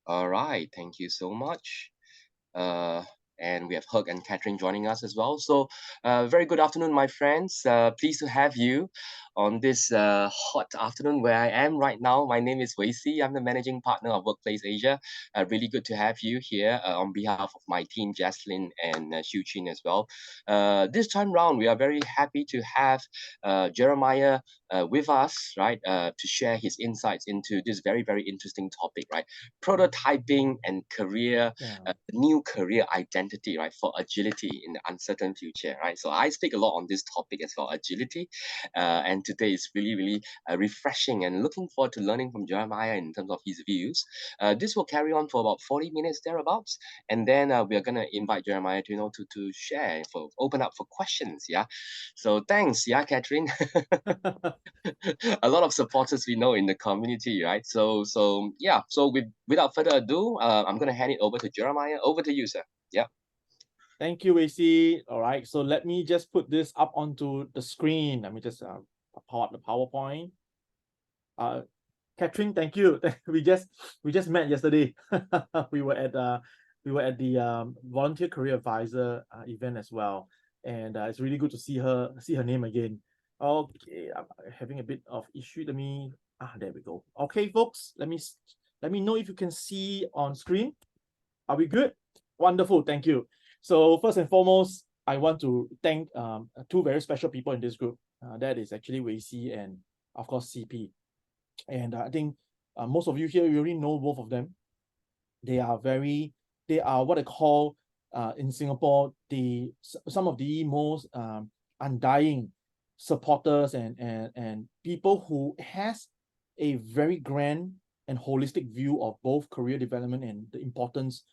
All right, thank you so much. Uh, and we have Hug and Catherine joining us as well. So, very good afternoon, my friends. Pleased to have you on this hot afternoon where I am right now. My name is Wei Si. I'm the managing partner of Workplace Asia. Really good to have you here on behalf of my team, Jaslyn and Xiu Chin as well. This time round, we are very happy to have Jeremiah with us, right, to share his insights into this very, very interesting topic, right? Prototyping and career Yeah. new career identity, right, for agility in the uncertain future, right? So I speak a lot on this topic as well, agility, and today is really, really refreshing and looking forward to learning from Jeremiah in terms of his views. This will carry on for about 40 minutes thereabouts, and then we are gonna invite Jeremiah to to share for open up for questions. Yeah, so thanks, yeah, Catherine. A lot of supporters we know in the community, right? So yeah. So without further ado, I'm gonna hand it over to Jeremiah. Over to you, sir. Yeah. Thank you, AC. All right, so let me just put this up onto the screen. Let me just power up the PowerPoint. Uh, Catherine, thank you. We just met yesterday. we were at the volunteer career advisor event as well, and it's really good to see her name again. Okay, I'm having a bit of issue. There we go. Okay, folks, let me know if you can see on screen. Are we good? Wonderful, thank you. So first and foremost, I want to thank two very special people in this group. That is actually Wei Si and of course CP. And I think most of you here, you already know both of them. They are they are what I call in Singapore some of the most undying supporters and people who has a very grand and holistic view of both career development and the importance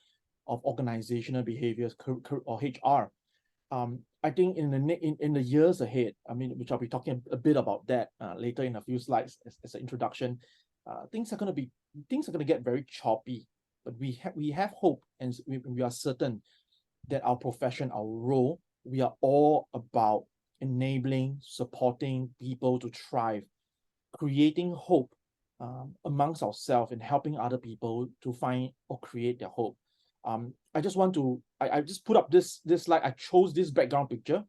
of organizational behaviors or HR. I think in the years ahead, I mean, which I'll be talking a bit about that later in a few slides as an introduction. Things are gonna get very choppy, but we have hope, and we are certain that our profession, our role, we are all about enabling, supporting people to thrive, creating hope amongst ourselves and helping other people to find or create their hope. I just put up this slide. I chose this background picture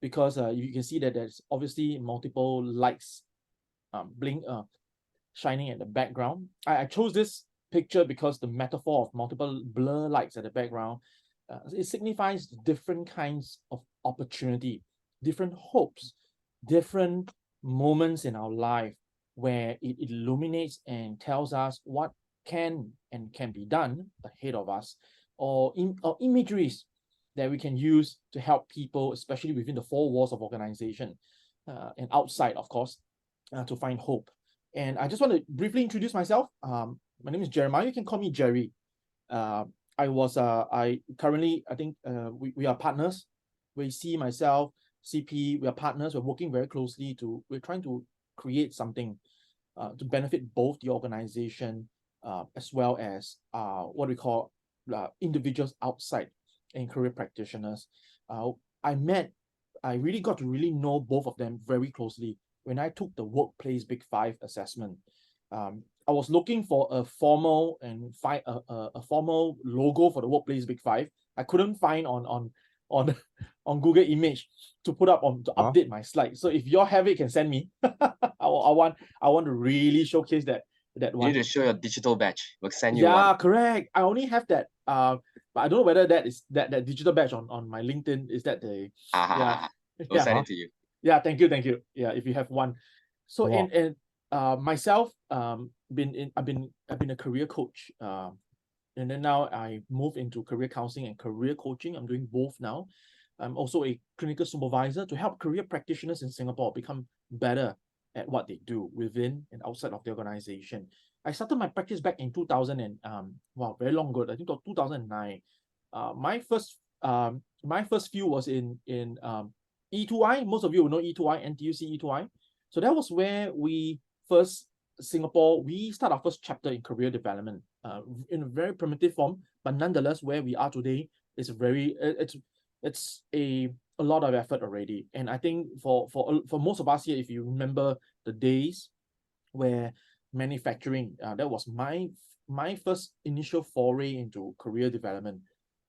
because you can see that there's obviously multiple lights blink shining at the background. I chose this picture because the metaphor of multiple blur lights at the background, it signifies different kinds of opportunity, different hopes, different moments in our life where it illuminates and tells us what can be done ahead of us, or imageries that we can use to help people, especially within the four walls of organization and outside, of course, to find hope. And I just want to briefly introduce myself. My name is Jeremiah. You can call me Jerry. Uh, I currently, I think we are partners. We see myself, CP, we are partners. We're working very closely we're trying to create something to benefit both the organization as well as what we call individuals outside and career practitioners. Uh, I met, I really got to really know both of them very closely when I took the Workplace Big Five assessment. I was looking for a formal and find a formal logo for the Workplace Big Five. I couldn't find on on Google Image to put up on to Huh? update my slide. So if you all have it, you can send me. I want to really showcase that You need one. to show your digital badge. We'll send you one. Yeah, correct. I only have that. But I don't know whether that is that digital badge on my LinkedIn. Is that the yeah We'll yeah send Huh? it to you. yeah. Thank you. Yeah, if you have one. So Wow. and myself I've been a career coach. And then now I move into career counseling and career coaching. I'm doing both now. I'm also a clinical supervisor to help career practitioners in Singapore become better at what they do within and outside of the organization. I started my practice back in 2000 and wow, very long ago. I think 2009. My first few was in E2I. Most of you will know E2I, NTUC E2I. So that was where we first Singapore, we start our first chapter in career development in a very primitive form, but nonetheless, where we are today is it's a lot of effort already. And I think for most of us here, if you remember the days where manufacturing. That was my first initial foray into career development.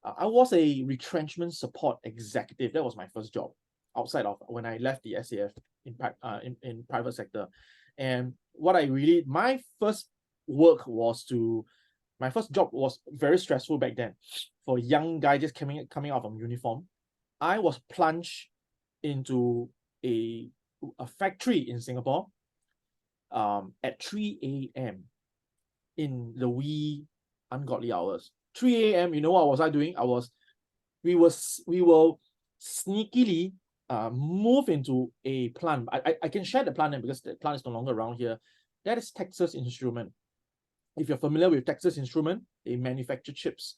I was a retrenchment support executive. That was my first job outside of when I left the SAF in private sector. And what I really, my first job was very stressful back then. For a young guy just coming out from uniform, I was plunged into a factory in Singapore at 3 a.m. in the wee ungodly hours. 3 a.m. You know what was I doing? We were sneakily move into a plant. I can share the plant name because the plant is no longer around here. That is Texas Instrument. If you're familiar with Texas Instrument, they manufacture chips.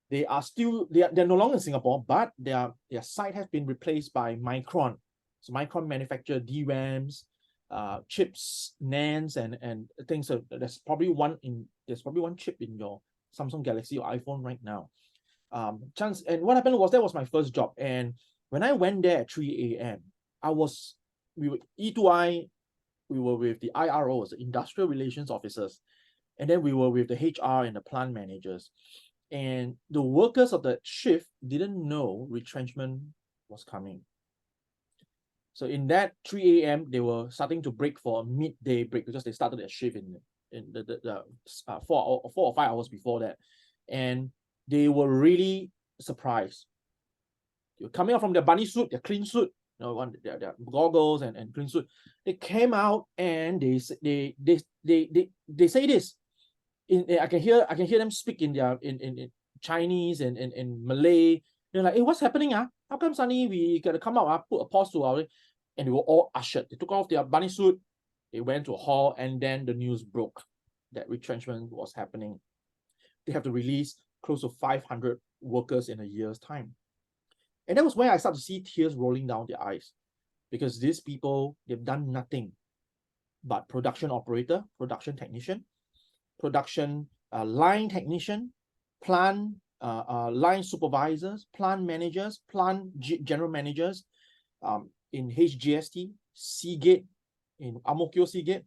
They're no longer in Singapore, but their site has been replaced by Micron. So Micron manufacture DRAMs, chips, NANDs, and things. So there's probably one chip in your Samsung Galaxy or iPhone right now. And what happened was that was my first job. And when I went there at 3 a.m., we were E2I, we were with the IROs, the industrial relations officers, and then we were with the HR and the plant managers. And the workers of the shift didn't know retrenchment was coming. So in that 3 a.m., they were starting to break for a midday break because they started their shift in the 4 or 5 hours before that. And they were really surprised. They were coming out from their bunny suit, their clean suit, their goggles and clean suit. They came out and they say this. I can hear them speak in Chinese and in Malay. They're like, hey, what's happening? How come suddenly we gotta come out, put a pause to our, and they were all ushered. They took off their bunny suit, they went to a hall, and then the news broke that retrenchment was happening. They have to release close to 500 workers in a year's time. And that was where I started to see tears rolling down their eyes, because these people, they've done nothing but production operator, production technician, production line technician, plant line supervisors, plant managers, plant general managers in HGST, Seagate, in Ang Mo Kio Seagate,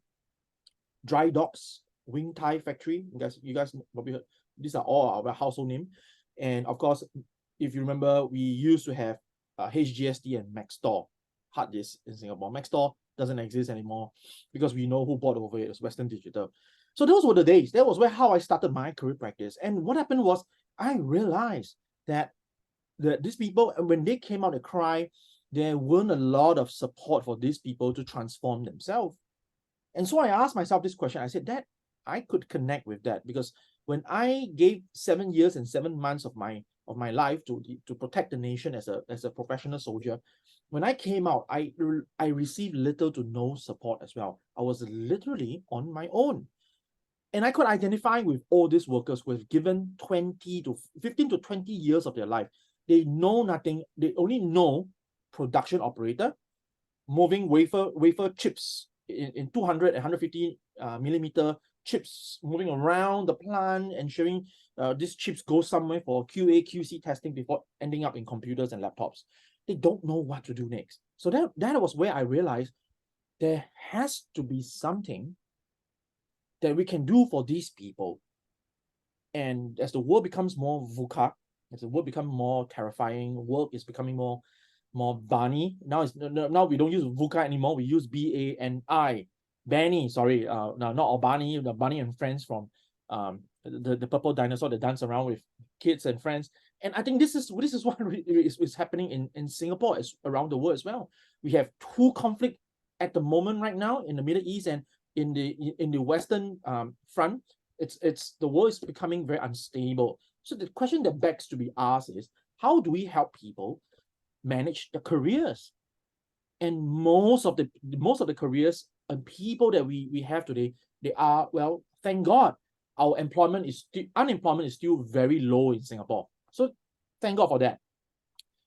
Dry Docks, Wing Thai Factory. You guys probably heard. These are all our household name. And of course, if you remember, we used to have HGST and Maxtor hard disk in Singapore. Maxtor doesn't exist anymore because we know who bought over it. It's Western Digital. So those were the days. That was how I started my career practice. And what happened was I realized that these people, when they came out to cry, there weren't a lot of support for these people to transform themselves. And so I asked myself this question. I said that I could connect with that, because when I gave 7 years and 7 months of my life to protect the nation as a professional soldier, when I came out, I received little to no support as well. I was literally on my own. And I could identify with all these workers who have given 15 to 20 years of their life. They know nothing. They only know production operator, moving wafer chips in 200 and 150 millimeter chips, moving around the plant, ensuring these chips go somewhere for QA, QC testing before ending up in computers and laptops. They don't know what to do next. So that was where I realized there has to be something that we can do for these people. And as the world becomes more VUCA, as the world becomes more terrifying, work is becoming more Barney. Now we don't use VUCA anymore. We use BANI. Benny, sorry, no, not Albani, the Bunny and Friends from the purple dinosaur that dance around with kids and friends. And I think this is what is happening in Singapore as around the world as well. We have two conflict at the moment right now in the Middle East and in the Western front. It's the world is becoming very unstable. So the question that begs to be asked is, how do we help people manage the careers? And most of the careers and people that we have today, they are, well, thank God, our unemployment is still very low in Singapore. So thank God for that.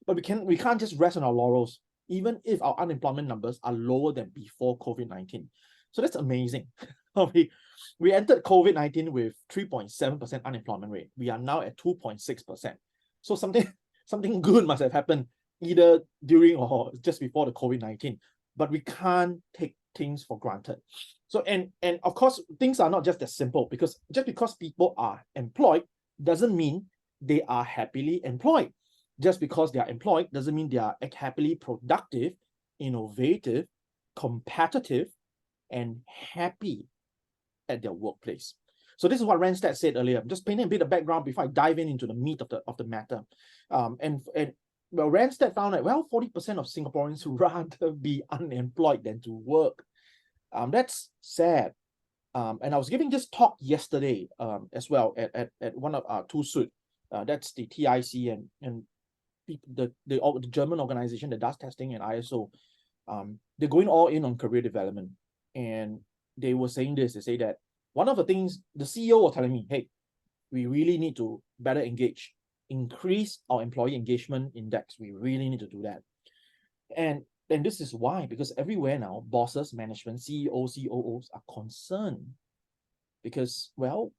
But we can't just rest on our laurels, even if our unemployment numbers are lower than before COVID-19. So that's amazing. We entered COVID-19 with 3.7% unemployment rate. We are now at 2.6%. So something good must have happened either during or just before the COVID-19. But we can't take things for granted. So and of course, things are not just that simple, because just because people are employed doesn't mean they are happily employed. Just because they are employed doesn't mean they are happily productive, innovative, competitive, and happy at their workplace. So this is what Randstad said earlier. I'm just painting a bit of background before I dive into the meat of the matter. And well, Randstad found that 40% of Singaporeans rather be unemployed than to work. That's sad. And I was giving this talk yesterday as well at one of our TUSUD. That's the TIC and the German organization that does testing and ISO. They're going all in on career development. And they were saying this, they say that one of the things the CEO was telling me, hey, we really need to better engage, increase our employee engagement index. We really need to do that. And this is why, because everywhere now, bosses, management, CEOs, COOs are concerned because, well,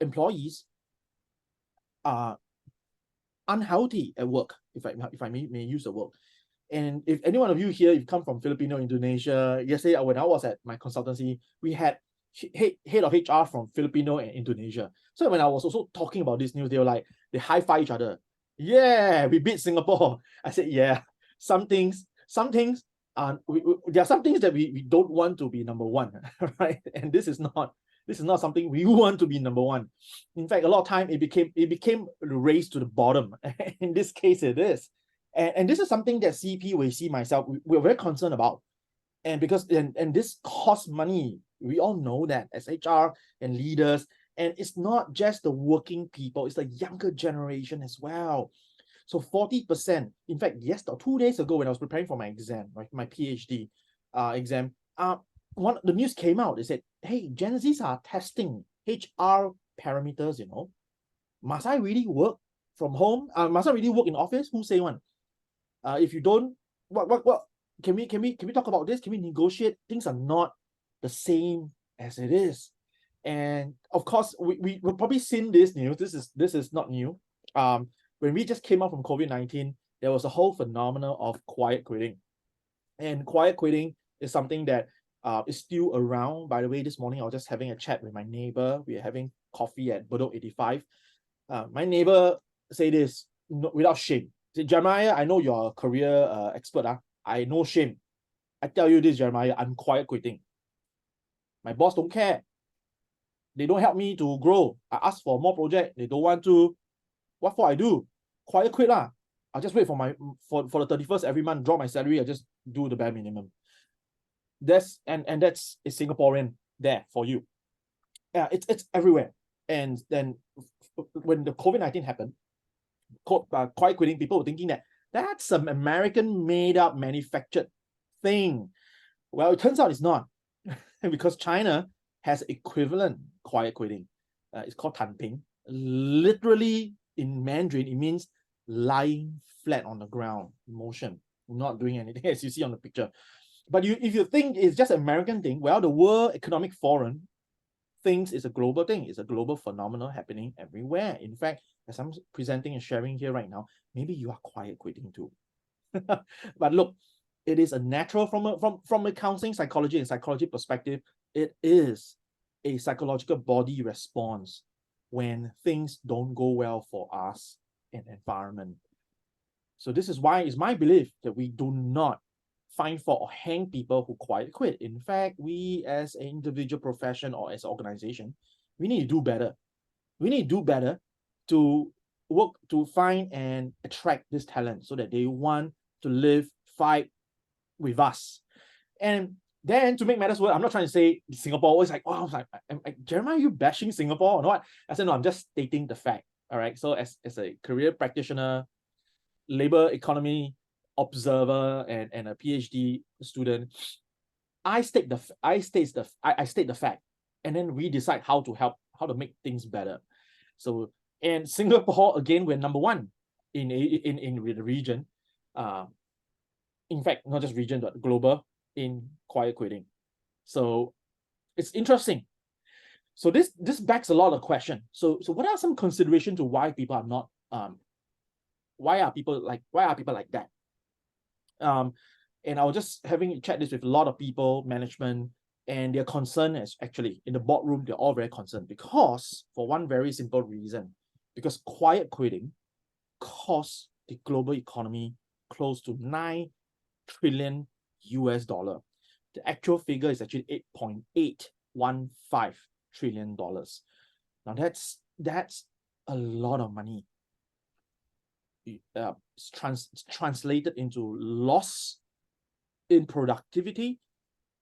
employees are unhealthy at work, if I may use the word. And if any one of you here, you've come from Filipino, Indonesia, yesterday when I was at my consultancy, we had head of HR from Filipino and Indonesia. So when I was also talking about this news, they were like, they high-five each other. Yeah, we beat Singapore. I said, yeah, some things, there are some things that we don't want to be number one, right? And this is not something we want to be number one. In fact, a lot of time it became a race to the bottom. In this case, it is. And this is something that CP, we see myself, we're very concerned about. And because and this costs money. We all know that as HR and leaders. And it's not just the working people, it's the younger generation as well. So 40%, in fact, 2 days ago when I was preparing for my exam, right, my PhD exam, the news came out. They said, hey, Gen Zs are testing HR parameters, Must I really work from home? Must I really work in office? Who say one? If you don't, what can we talk about this? Can we negotiate? Things are not the same as it is. And of course, we've probably seen this news. This is not new. When we just came out from COVID-19, there was a whole phenomenon of quiet quitting. And quiet quitting is something that is still around. By the way, this morning I was just having a chat with my neighbor. We are having coffee at Bedok 85. My neighbor say this without shame. Say, Jeremiah, I know you're a career expert. I no shame. I tell you this, Jeremiah, I'm quiet quitting. My boss don't care. They don't help me to grow. I ask for more project. They don't want to. What for I do? Quiet quit lah. I just wait for the 31st every month, drop my salary. I just do the bare minimum. That's that's a Singaporean there for you. Yeah, it's everywhere. And then when the COVID-19 happened, quiet quitting, people were thinking that that's some American made up manufactured thing. Well, it turns out it's not. Because China has equivalent quiet quitting. It's called tanping. Literally in Mandarin, it means lying flat on the ground, motion, not doing anything, as you see on the picture. But if you think it's just an American thing, well, the World Economic Forum thinks it's a global thing. It's a global phenomenon happening everywhere. In fact, as I'm presenting and sharing here right now, maybe you are quiet quitting too. But look, it is a natural from a counseling psychology and psychology perspective. It is a psychological body response when things don't go well for us in environment. So this is why it's my belief that we do not find fault or hang people who quiet quit. In fact, we as an individual profession or as an organization, we need to do better. We need to do better to work to find and attract this talent so that they want to live, fight with us. And then to make matters worse, I'm not trying to say Singapore always like, oh, I was like, Jeremiah, are you bashing Singapore or what? I said, no, I'm just stating the fact. All right. So as a career practitioner, labor economy observer, and a PhD student, I state the fact, and then we decide how to make things better. So, and Singapore, again, we're number one in the region. In fact, not just region, but global in quiet quitting. So it's interesting. So this backs a lot of questions. So what are some considerations to why people are not why are people like that? And I was just having chat this with a lot of people, management, And their concern is actually in the boardroom, they're all very concerned because for one very simple reason, because quiet quitting costs the global economy close to 9 trillion US dollar. The actual figure is actually $8.815 trillion. Now that's a lot of money. It's translated into loss in productivity,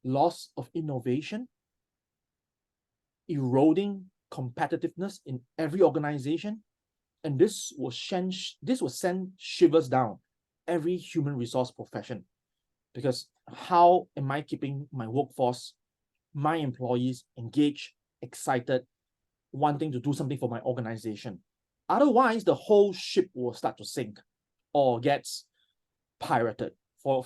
loss of innovation, eroding competitiveness in every organization, and this will send shivers down every human resource profession. Because how am I keeping my workforce, my employees engaged, excited, wanting to do something for my organization? Otherwise, the whole ship will start to sink or gets pirated for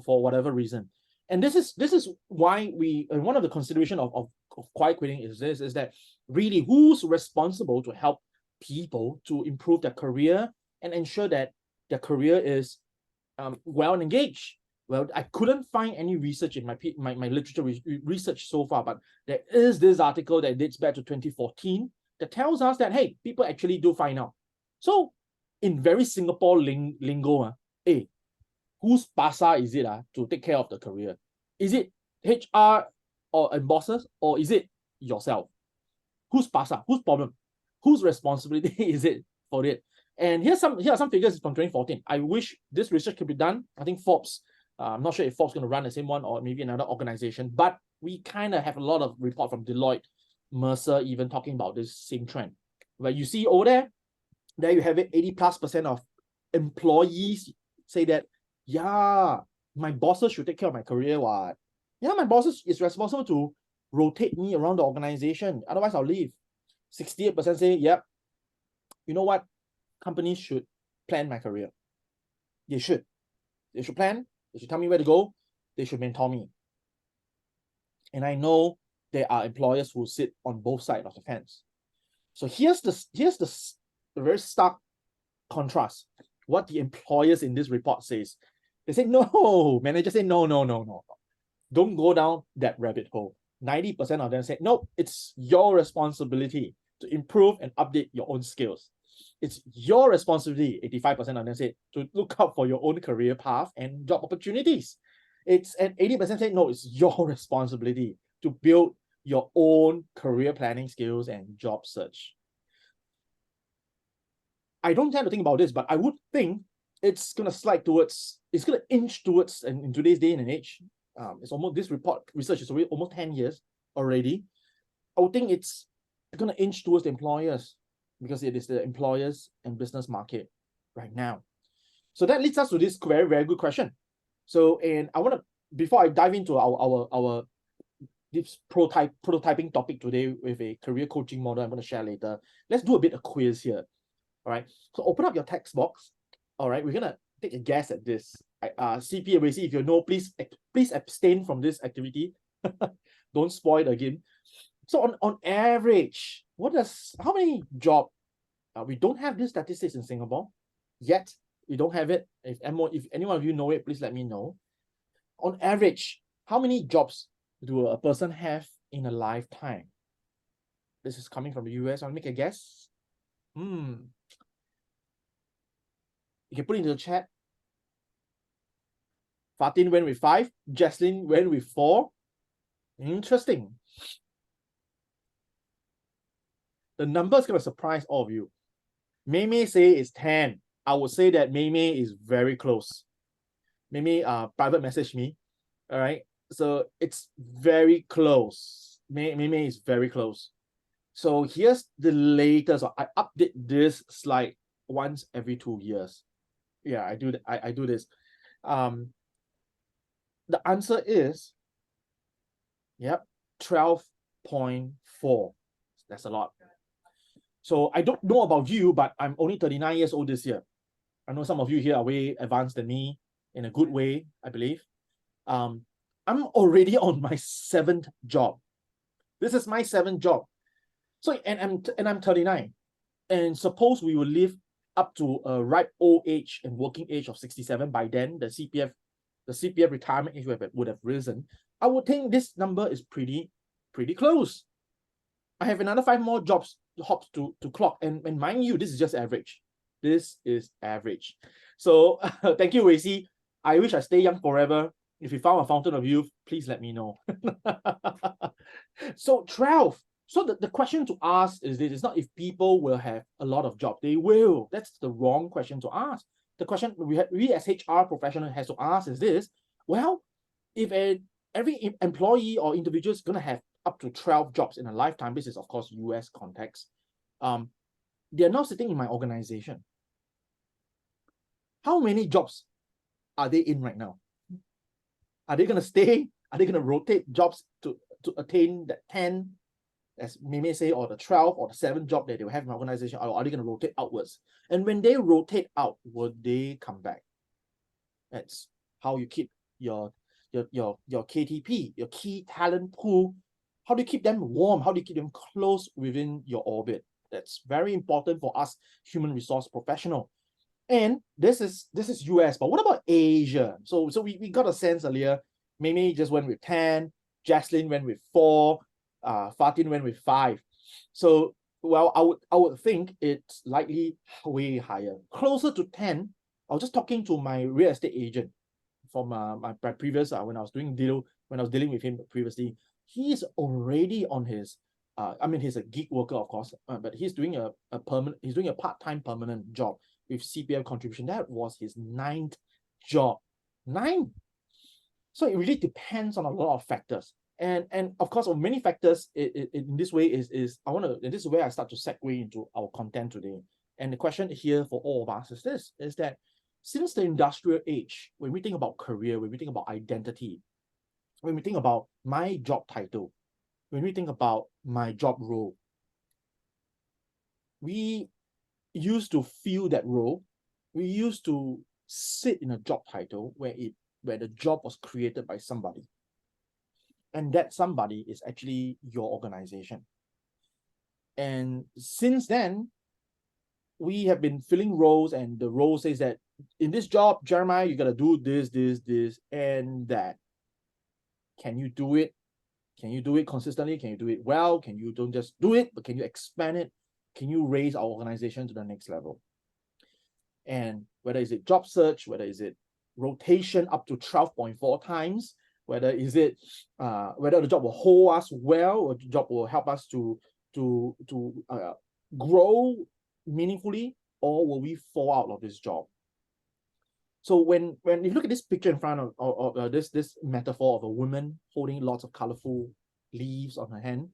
whatever reason. And this is why we, one of the consideration of quiet quitting is that really who's responsible to help people to improve their career and ensure that their career is well engaged. Well, I couldn't find any research in my literature research so far, but there is this article that dates back to 2014 that tells us that, hey, people actually do find out. So in very Singapore lingo, hey, whose pasa is it to take care of the career? Is it HR and bosses, or is it yourself? Whose pasa? Whose problem? Whose responsibility is it for it? And here are some figures from 2014. I wish this research could be done. I think Forbes, I'm not sure if Forbes is going to run the same one or maybe another organization, but we kind of have a lot of report from Deloitte, Mercer, even talking about this same trend. Where you see over there you have it, 80+% of employees say that, yeah, my bosses should take care of my career. What? Yeah, my bosses is responsible to rotate me around the organization. Otherwise, I'll leave. 68% say, yep, you know what? Companies should plan my career. They should. They should plan. They should tell me where to go. They should mentor me. And I know there are employers who sit on both sides of the fence. So here's the very stark contrast. What the employers in this report says. They say, no, managers say, no. Don't go down that rabbit hole. 90% of them say, no, it's your responsibility to improve and update your own skills. It's your responsibility, 85% of them say, to look out for your own career path and job opportunities. And 80% say, no, it's your responsibility to build your own career planning skills and job search. I don't tend to think about this, but I would think it's going to inch towards, and in today's day and age, it's almost, this research is almost 10 years already. I would think it's going to inch towards the employers, because it is the employers and business market right now. So that leads us to this very, very good question. So, and I want to, before I dive into our this prototyping topic today with a career coaching model I'm going to share later, let's do a bit of quiz here. All right. So open up your text box. All right. We're going to take a guess at this. CP and WC, if you know, please abstain from this activity. Don't spoil the game. So on average, how many jobs? We don't have these statistics in Singapore yet. We don't have it. If anyone of you know it, please let me know. On average, how many jobs do a person have in a lifetime? This is coming from the US. I'll make a guess. You can put it into the chat. Fatin went with 5. Jaslyn went with 4. Interesting. The number is going to surprise all of you. Mei say it's 10. I would say that Mei is very close. Mei private message me. All right. So it's very close. Mei is very close. So here's the latest. I update this slide once every 2 years. Yeah, I do this. The answer is, yep, 12.4. That's a lot. So I don't know about you, but I'm only 39 years old this year. I know some of you here are way advanced than me in a good way, I believe. I'm already on my 7th job. This is my 7th job. So and I'm 39. And suppose we will live up to a ripe old age and working age of 67. By then, the CPF retirement age would have risen. I would think this number is pretty close. I have another 5 more jobs hops to clock, and mind you, this is just average. This is average. So thank you, Wei. I wish I stay young forever. If you found a fountain of youth, please let me know. So 12. So the question to ask is this: it's not if people will have a lot of jobs. They will. That's the wrong question to ask. The question we as HR professional has to ask is this: well, if every employee or individual is going to have up to 12 jobs in a lifetime, this is of course US context, they're now sitting in my organization. How many jobs are they in right now? Are they going to stay? Are they going to rotate jobs to attain that 10, as we may say, or the 12 or the 7 job that they will have in my organization? Or are they going to rotate outwards? And when they rotate out, will they come back? That's how you keep your KTP, your key talent pool. How do you keep them warm? How do you keep them close within your orbit? That's very important for us human resource professional. And this is US, but what about Asia? So we got a sense earlier. Mimi just went with 10, Jaslyn went with 4, Fatin went with 5. So well, I would think it's likely way higher, closer to 10. I was just talking to my real estate agent from my previous when I was dealing with him previously. He's already on his I mean, he's a gig worker, of course, but he's doing a part-time permanent job with CPF contribution. That was his 9th job. 9. So it really depends on a lot of factors. And of course, on many factors, in this way is this is where I start to segue into our content today. And the question here for all of us is that since the industrial age, when we think about career, when we think about identity, when we think about my job title, when we think about my job role, we used to feel that role. We used to sit in a job title where the job was created by somebody. And that somebody is actually your organization. And since then, we have been filling roles, and the role says that in this job, Jeremiah, you got to do this, and that. Can you do it? Can you do it consistently? Can you do it well? Can you don't just do it, but can you expand it? Can you raise our organization to the next level? And whether is it job search, whether is it rotation up to 12.4 times, whether is it whether the job will hold us well, or the job will help us to grow meaningfully, or will we fall out of this job? So when you look at this picture in front of this metaphor of a woman holding lots of colorful leaves on her hand,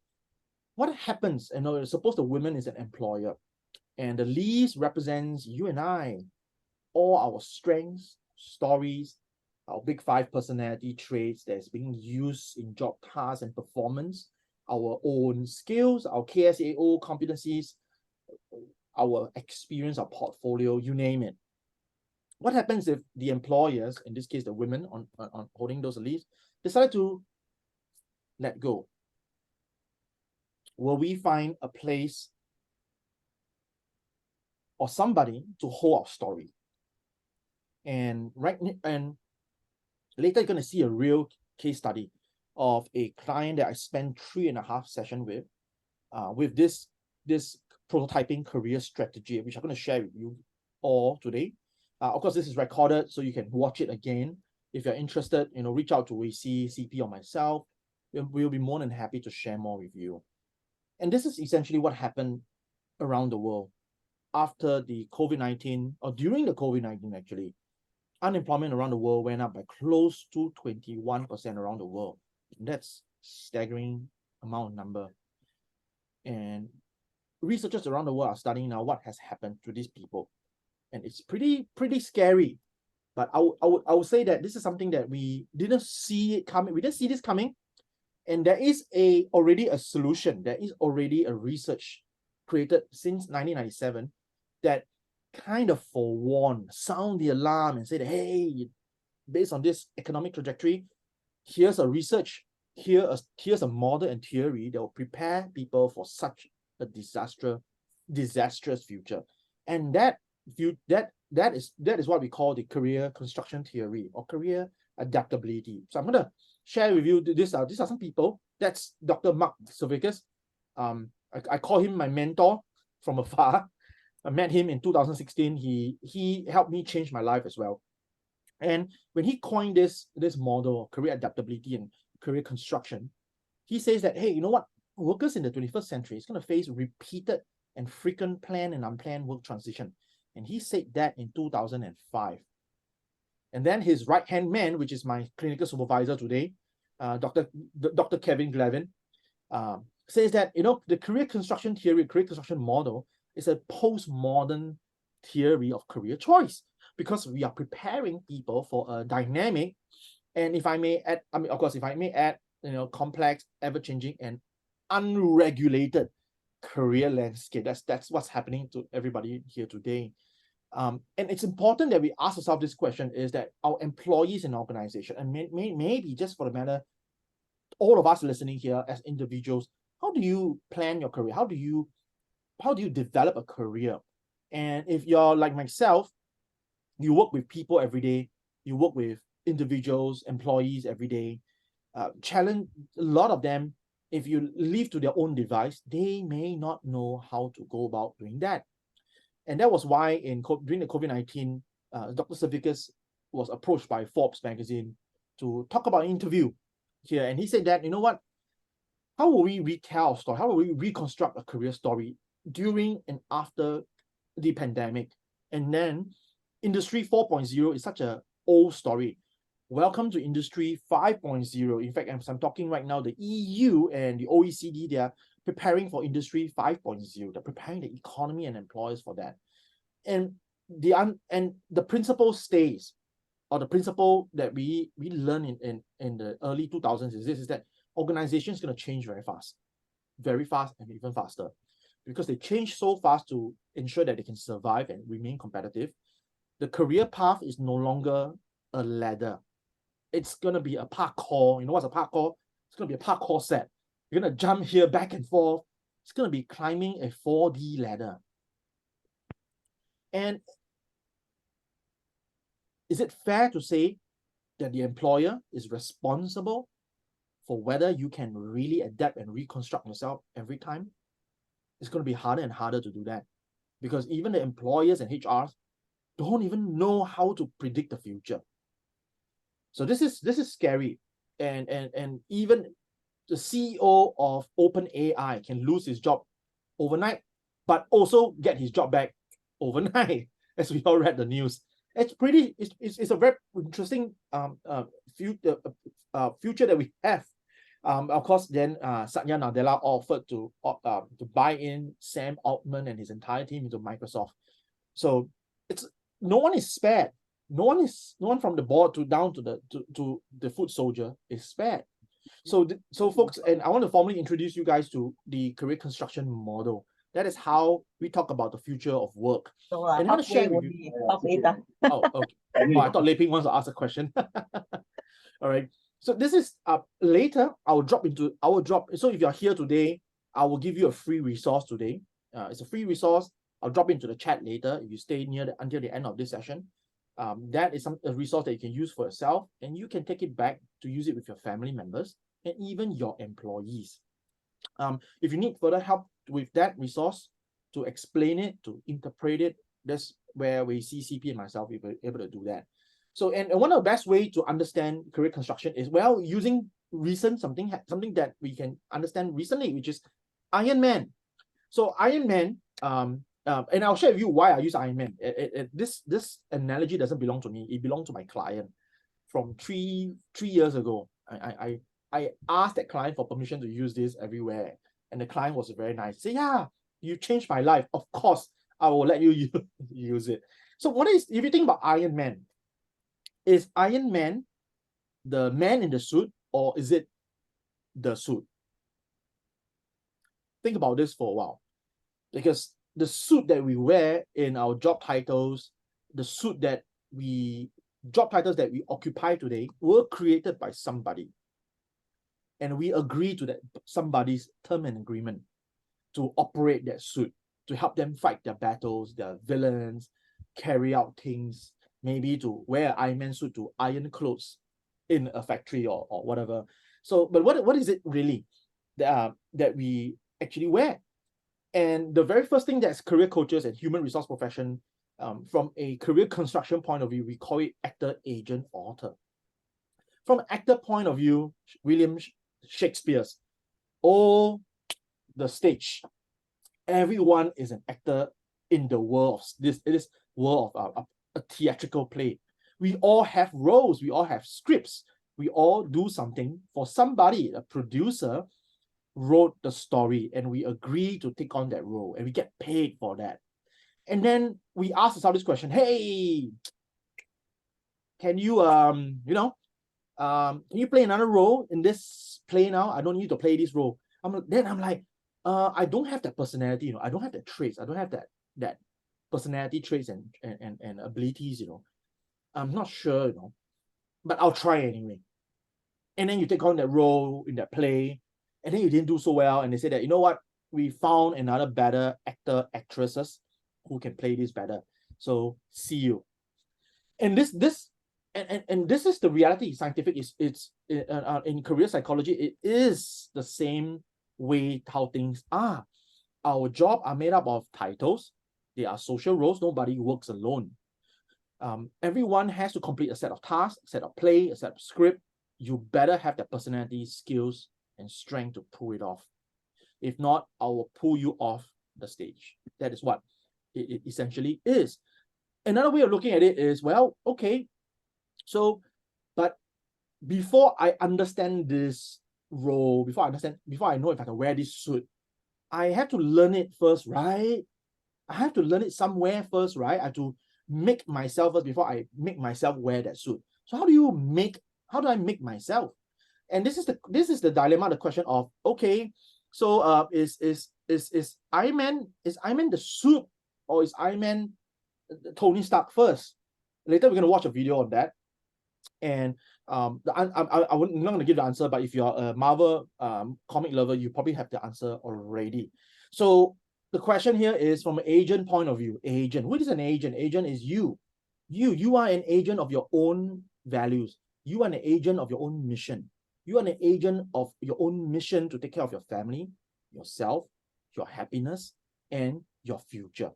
what happens? And suppose the woman is an employer, and the leaves represents you and I, all our strengths, stories, our big 5 personality traits that's being used in job tasks and performance, our own skills, our KSAO competencies, our experience, our portfolio, you name it. What happens if the employers, in this case the women on holding those leaves, decide to let go? Will we find a place or somebody to hold our story? And later you're going to see a real case study of a client that I spent 3.5 sessions with this prototyping career strategy, which I'm going to share with you all today. Of course, this is recorded, so you can watch it again. If you're interested, reach out to WC, CP, or myself. We'll be more than happy to share more with you. And this is essentially what happened around the world after the COVID-19, or during the COVID-19 actually. Unemployment around the world went up by close to 21% around the world. That's staggering amount of number. And researchers around the world are studying now what has happened to these people. And it's pretty scary. But I would say that this is something that we didn't see it coming. We didn't see this coming. And there is already a solution. There is already a research created since 1997 that kind of forewarn, sound the alarm and say that, hey, based on this economic trajectory, here's a research, here's a model and theory that will prepare people for such a disastrous future. And that is what we call the career construction theory, or career adaptability. So I'm gonna share with you, these are some people. That's Dr. Mark Savickas. I call him my mentor from afar. I met him in 2016. He helped me change my life as well. And when he coined this model, career adaptability and career construction, he says that, hey, you know what? Workers in the 21st century is going to face repeated and frequent planned and unplanned work transition. And he said that in 2005. And then his right-hand man, which is my clinical supervisor today, Dr. Kevin Glavin, says that, you know, the career construction theory, career construction model is a postmodern theory of career choice, because we are preparing people for a dynamic, and if I may add, of course, if I may add, you know, complex, ever-changing, and unregulated career landscape. That's what's happening to everybody here today. And it's important that we ask ourselves this question, is that our employees in the organization, and maybe just for the matter, all of us listening here as individuals, how do you plan your career? How do you develop a career? And if you're like myself, you work with people every day, you work with individuals, employees every day, challenge a lot of them. If you leave to their own device, they may not know how to go about doing that. And that was why during the COVID-19, Dr. Savickas was approached by Forbes magazine to talk about an interview here. And he said that, you know what, how will we retell a story? How will we reconstruct a career story during and after the pandemic? And then Industry 4.0 is such an old story. Welcome to Industry 5.0. In fact, as I'm talking right now, the EU and the OECD, they are preparing for Industry 5.0. They're preparing the economy and employers for that. And the principle stays, or the principle that we learn in the early 2000s is that organizations going to change very fast and even faster, because they change so fast to ensure that they can survive and remain competitive. The career path is no longer a ladder. It's going to be a parkour. You know what's a parkour? It's going to be a parkour set. You're going to jump here back and forth. It's going to be climbing a 4D ladder. And is it fair to say that the employer is responsible for whether you can really adapt and reconstruct yourself every time? It's going to be harder and harder to do that, because even the employers and HRs don't even know how to predict the future. So this is scary. And even the CEO of OpenAI can lose his job overnight, but also get his job back overnight, as we all read the news. It's a very interesting future that we have. Of course, then Satya Nadella offered to buy in Sam Altman and his entire team into Microsoft. So it's no one is spared. No one from the board down to the foot soldier is spared. So folks, and I want to formally introduce you guys to the career construction model. That is how we talk about the future of work. So, and I'm going to share with you. Oh, okay. Oh, I thought Lei Ping wants to ask a question. All right. So this is later. I will drop. So if you're here today, I will give you a free resource today. It's a free resource. I'll drop into the chat later if you stay until the end of this session. That is a resource that you can use for yourself, and you can take it back to use it with your family members and even your employees. If you need further help with that resource, to explain it, to interpret it, that's where we see CP and myself will be able to do that. So, and one of the best way to understand career construction is, well, using something that we can understand recently, which is Iron Man. So Iron Man, and I'll share with you why I use Iron Man. This analogy doesn't belong to me. It belonged to my client from three years ago. I asked that client for permission to use this everywhere, and the client was very nice. Say, yeah, you changed my life. Of course, I will let you use it. So if you think about Iron Man, is Iron Man the man in the suit, or is it the suit? Think about this for a while, because the suit that we wear in our job titles, job titles that we occupy today were created by somebody. And we agree to that somebody's term and agreement to operate that suit, to help them fight their battles, their villains, carry out things, maybe to wear an Iron Man suit to iron clothes. in a factory or whatever. So, but what is it really that we actually wear? And the very first thing that's career coaches and human resource profession, from a career construction point of view, we call it actor, agent, author. From an actor point of view, William Shakespeare's, oh, the stage. Everyone is an actor in the world of this world of a theatrical play. We all have roles, we all have scripts, we all do something for somebody. A producer wrote the story and we agree to take on that role and we get paid for that. And then we ask ourselves this question, hey, can you can you play another role in this play now? I don't need to play this role. I'm like, I don't have that personality, I don't have that traits, I don't have that personality traits and abilities, I'm not sure, but I'll try anyway. And then you take on that role in that play, and then you didn't do so well, and they say that, you know what, we found another better actor, actresses who can play this better. So see you. And this is the reality. Scientific it's in career psychology, it is the same way how things are. Our jobs are made up of titles. They are social roles. Nobody works alone. Everyone has to complete a set of tasks, a set of play, a set of script. You better have the personality, skills, and strength to pull it off. If not, I will pull you off the stage. That is what it essentially is. Another way of looking at it is, well, okay, so, but before I understand this role, before I know if I can wear this suit, I have to learn it first, right? I have to learn it somewhere first, right? I have to make myself first before I make myself wear that suit. So how do I make myself? And this is the dilemma, the question of, okay, so is Iron Man the suit, or is Iron Man Tony Stark first? Later we're gonna watch a video on that. And I'm not going to give the answer, but if you're a Marvel comic lover, you probably have the answer already. So the question here is from an agent point of view. Agent, what is an agent? Agent is you. You are an agent of your own values. You are an agent of your own mission. You are an agent of your own mission to take care of your family, yourself, your happiness, and your future.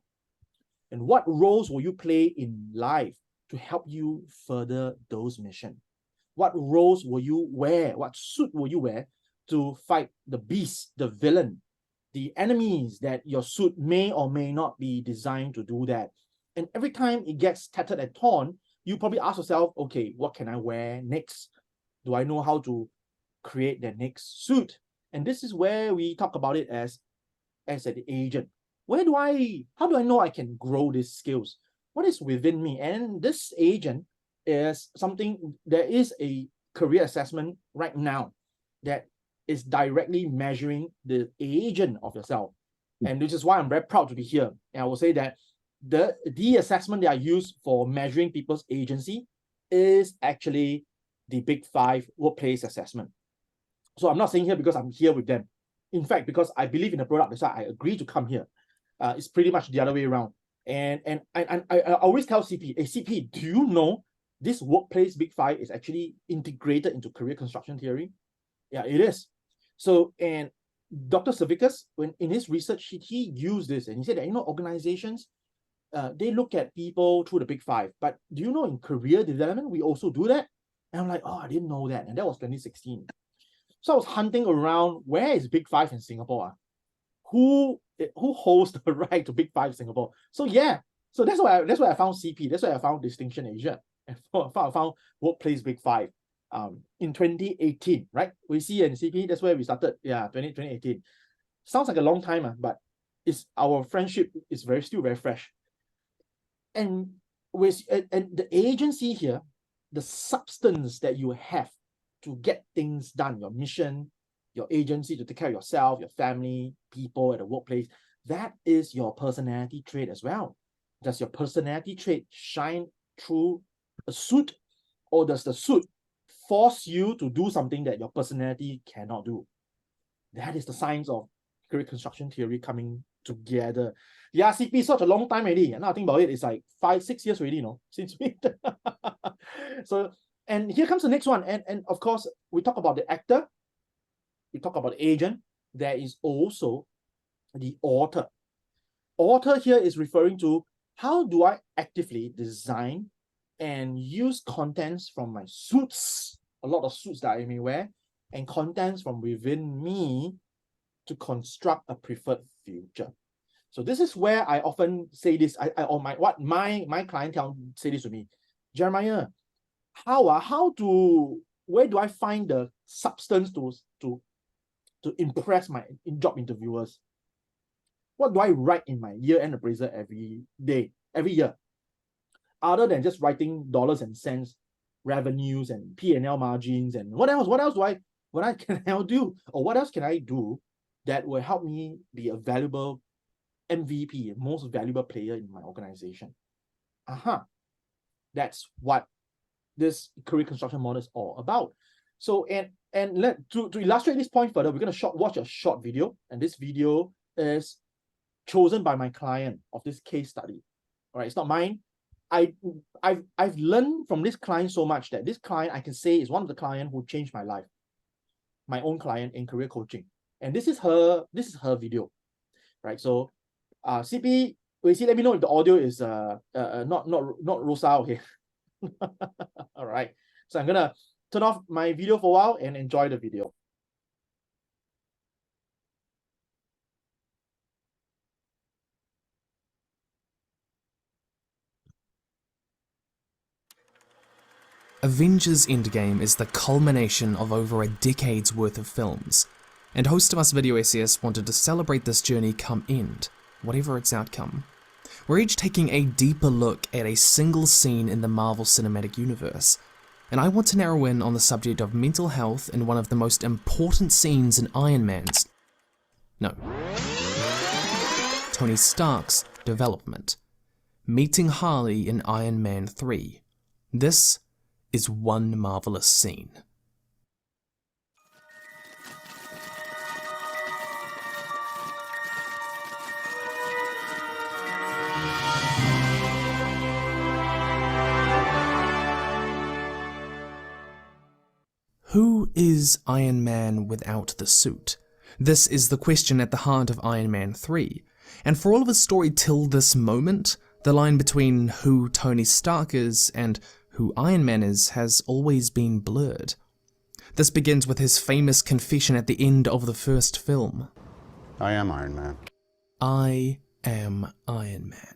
And what roles will you play in life to help you further those missions? What roles will you wear? What suit will you wear to fight the beast, the villain, the enemies that your suit may or may not be designed to do that? And every time it gets tattered and torn, you probably ask yourself, okay, what can I wear next? Do I know how to create the next suit? And this is where we talk about it as an agent. How do I know I can grow these skills? What is within me? And this agent is something, there is a career assessment right now that is directly measuring the agent of yourself. And this is why I'm very proud to be here. And I will say that the assessment that I use for measuring people's agency is actually the Big 5 workplace assessment. So I'm not saying here because I'm here with them. In fact, because I believe in the product, that's why I agree to come here. It's pretty much the other way around. And I always tell CP, hey CP, do you know this workplace Big 5 is actually integrated into career construction theory? Yeah, it is. So, and Dr. Savickas, when in his research, he used this and he said that, organizations, they look at people through the Big 5. But do you know in career development, we also do that? And I'm like, oh, I didn't know that. And that was 2016. So I was hunting around, where is Big 5 in Singapore? Who holds the right to Big 5 Singapore? So yeah, so that's why I found CP. That's why I found Distinction Asia, and I found Workplace Big 5 in 2018, right? We see and CP, that's where we started. Yeah, 2018. Sounds like a long time, but our friendship is still very fresh. And the agency here, the substance that you have to get things done, your mission, your agency to take care of yourself, your family, people at the workplace, that is your personality trait as well. Does your personality trait shine through a suit, or does the suit force you to do something that your personality cannot do? That is the science of career construction theory coming together. Yeah, CP such a long time already. And now I think about it, it's like 5-6 years already, since we so, And here comes the next one. And of course, we talk about the actor, we talk about the agent. There is also the author. Author here is referring to how do I actively design and use contents from my suits, a lot of suits that I may wear, and contents from within me to construct a preferred future. So this is where I often say this, my clientele say this to me, Jeremiah, where do I find the substance to impress my job interviewers? What do I write in my year-end appraisal every year? Other than just writing dollars and cents, revenues and P&L margins, and what else can I do? Or what else can I do that will help me be a valuable MVP, most valuable player in my organization? That's what this career construction model is all about. So, to illustrate this point further, we're going to watch a short video, and this video is chosen by my client of this case study. All right, it's not mine. I've learned from this client so much that this client, I can say, is one of the clients who changed my life, my own client in career coaching. And this is her video, right? So, CP, let me know if the audio is not Rosa, okay? All right. So I'm gonna turn off my video for a while and enjoy the video. Avengers Endgame is the culmination of over a decade's worth of films, and host of us Video SES wanted to celebrate this journey come end, whatever its outcome. We're each taking a deeper look at a single scene in the Marvel Cinematic Universe, and I want to narrow in on the subject of mental health in one of the most important scenes in Tony Stark's development. Meeting Harley in Iron Man 3. This is one marvelous scene. Who is Iron Man without the suit? This is the question at the heart of Iron Man 3, and for all of his story till this moment, the line between who Tony Stark is and who Iron Man is has always been blurred. This begins with his famous confession at the end of the first film. I am Iron Man. I am Iron Man.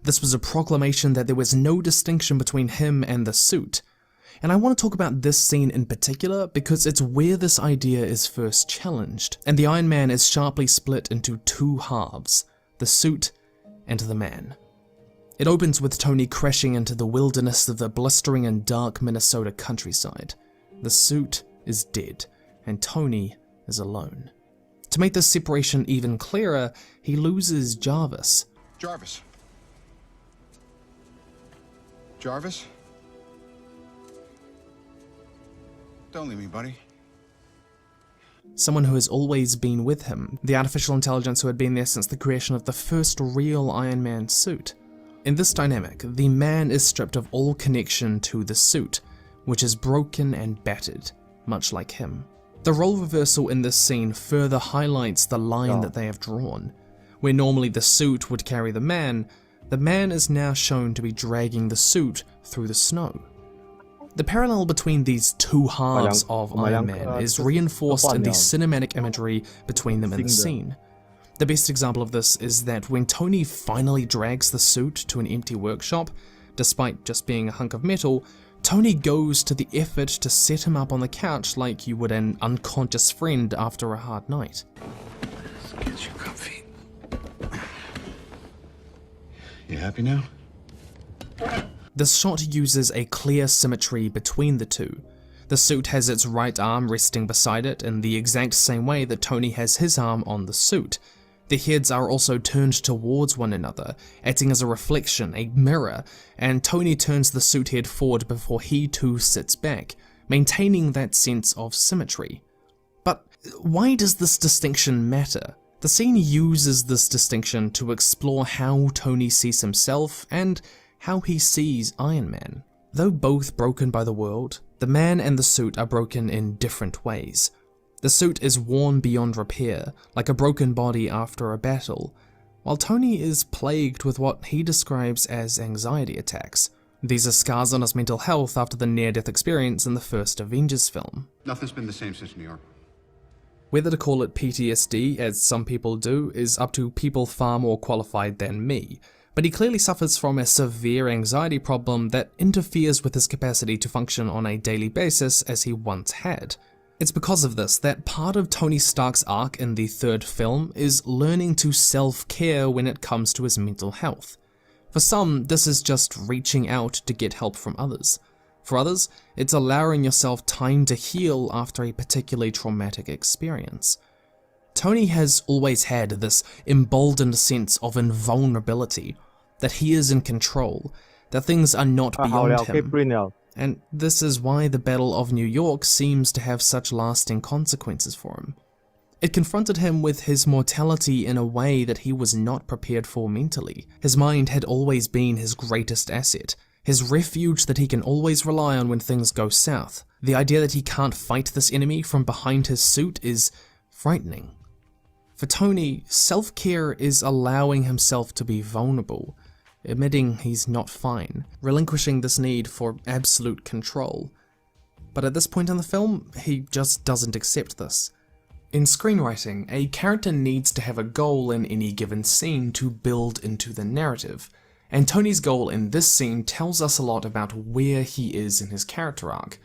This was a proclamation that there was no distinction between him and the suit. And I want to talk about this scene in particular because it's where this idea is first challenged, and the Iron Man is sharply split into two halves, the suit and the man. It opens with Tony crashing into the wilderness of the blistering and dark Minnesota countryside. The suit is dead, and Tony is alone. To make this separation even clearer, he loses Jarvis. Jarvis? Jarvis? Don't leave me, buddy. Someone who has always been with him, the artificial intelligence who had been there since the creation of the first real Iron Man suit. In this dynamic, the man is stripped of all connection to the suit, which is broken and battered, much like him. The role reversal in this scene further highlights the line that they have drawn. Where normally the suit would carry the man is now shown to be dragging the suit through the snow. The parallel between these two halves of Iron Man is reinforced in the cinematic imagery between them in the scene. The best example of this is that when Tony finally drags the suit to an empty workshop, despite just being a hunk of metal, Tony goes to the effort to set him up on the couch like you would an unconscious friend after a hard night. Let's get you comfy. You happy now? This shot uses a clear symmetry between the two. The suit has its right arm resting beside it in the exact same way that Tony has his arm on the suit. Their heads are also turned towards one another, acting as a reflection, a mirror, and Tony turns the suit head forward before he too sits back, maintaining that sense of symmetry. But why does this distinction matter? The scene uses this distinction to explore how Tony sees himself and how he sees Iron Man. Though both broken by the world, the man and the suit are broken in different ways. The suit is worn beyond repair, like a broken body after a battle, while Tony is plagued with what he describes as anxiety attacks. These are scars on his mental health after the near-death experience in the first Avengers film. Nothing's been the same since New York. Whether to call it PTSD, as some people do, is up to people far more qualified than me, but he clearly suffers from a severe anxiety problem that interferes with his capacity to function on a daily basis as he once had. It's because of this that part of Tony Stark's arc in the third film is learning to self-care when it comes to his mental health. For some, this is just reaching out to get help from others. For others, it's allowing yourself time to heal after a particularly traumatic experience. Tony has always had this emboldened sense of invulnerability, that he is in control, that things are not beyond him. And this is why the Battle of New York seems to have such lasting consequences for him. It confronted him with his mortality in a way that he was not prepared for mentally. His mind had always been his greatest asset, his refuge that he can always rely on when things go south. The idea that he can't fight this enemy from behind his suit is frightening. For Tony, self-care is allowing himself to be vulnerable, admitting he's not fine, relinquishing this need for absolute control. But at this point in the film, he just doesn't accept this. In screenwriting, a character needs to have a goal in any given scene to build into the narrative, and Tony's goal in this scene tells us a lot about where he is in his character arc.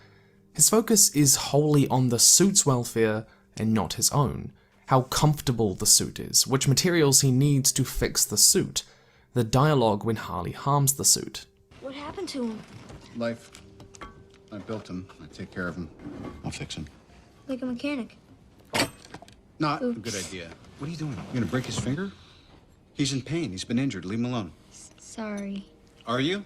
His focus is wholly on the suit's welfare and not his own, how comfortable the suit is, which materials he needs to fix the suit, the dialogue when Harley harms the suit. What happened to him? Life. I built him. I take care of him. I'll fix him. Like a mechanic. Not a Oops. good idea. What are you doing? You gonna break his finger? He's in pain. He's been injured. Leave him alone. Sorry. Are you?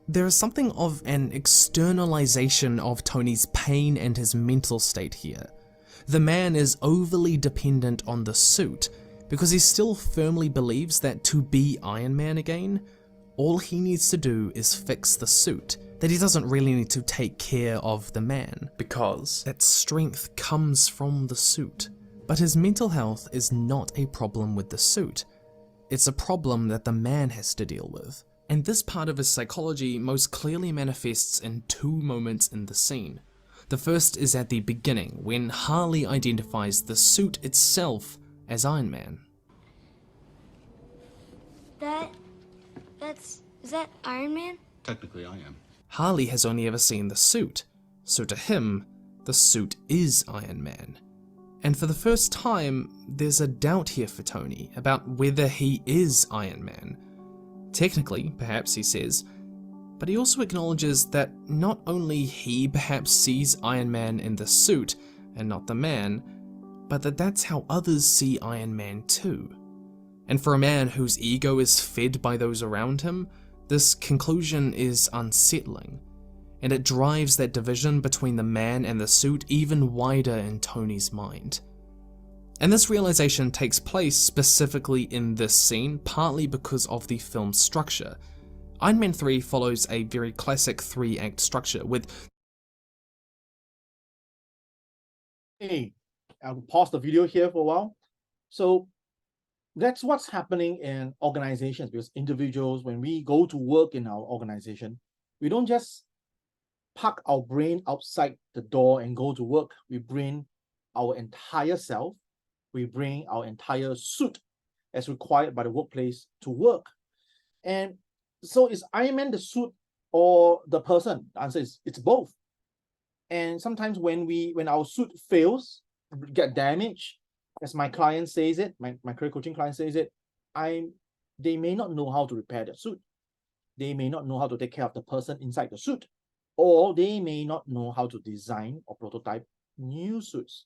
There is something of an externalization of Tony's pain and his mental state here. The man is overly dependent on the suit, because he still firmly believes that to be Iron Man again, all he needs to do is fix the suit, that he doesn't really need to take care of the man, because that strength comes from the suit. But his mental health is not a problem with the suit, it's a problem that the man has to deal with. And this part of his psychology most clearly manifests in two moments in the scene. The first is at the beginning, when Harley identifies the suit itself as Iron Man. Is that Iron Man? Technically, I am. Harley has only ever seen the suit, so to him, the suit is Iron Man. And for the first time, there's a doubt here for Tony about whether he is Iron Man. Technically, perhaps he says, but he also acknowledges that not only he perhaps sees Iron Man in the suit and not the man, but that that's how others see Iron Man too. And for a man whose ego is fed by those around him, this conclusion is unsettling, and it drives that division between the man and the suit even wider in Tony's mind. And this realization takes place specifically in this scene, partly because of the film's structure. Iron Man 3 follows a very classic 3-act structure with... Hey, I'll pause the video here for a while. So that's what's happening in organizations, because individuals, when we go to work in our organization, we don't just park our brain outside the door and go to work. We bring our entire self, we bring our entire suit as required by the workplace to work. And so is Iron Man the suit or the person? The answer is it's both. And sometimes when our suit fails, get damaged, as my client says it, my career coaching client says it, they may not know how to repair their suit. They may not know how to take care of the person inside the suit, or they may not know how to design or prototype new suits.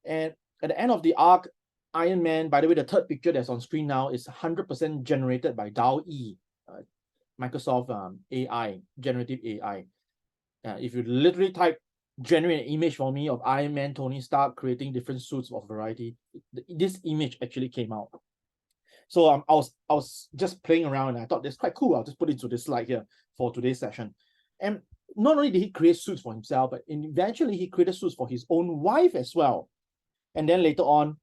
And at the end of the arc, Iron Man, by the way, the third picture that's on screen now is 100% generated by DALL-E, Microsoft AI, generative AI. If you literally type generate an image for me of Iron Man, Tony Stark creating different suits of variety, this image actually came out. So I was just playing around and I thought that's quite cool. I'll just put it into this slide here for today's session. And not only did he create suits for himself, but eventually he created suits for his own wife as well. And then later on,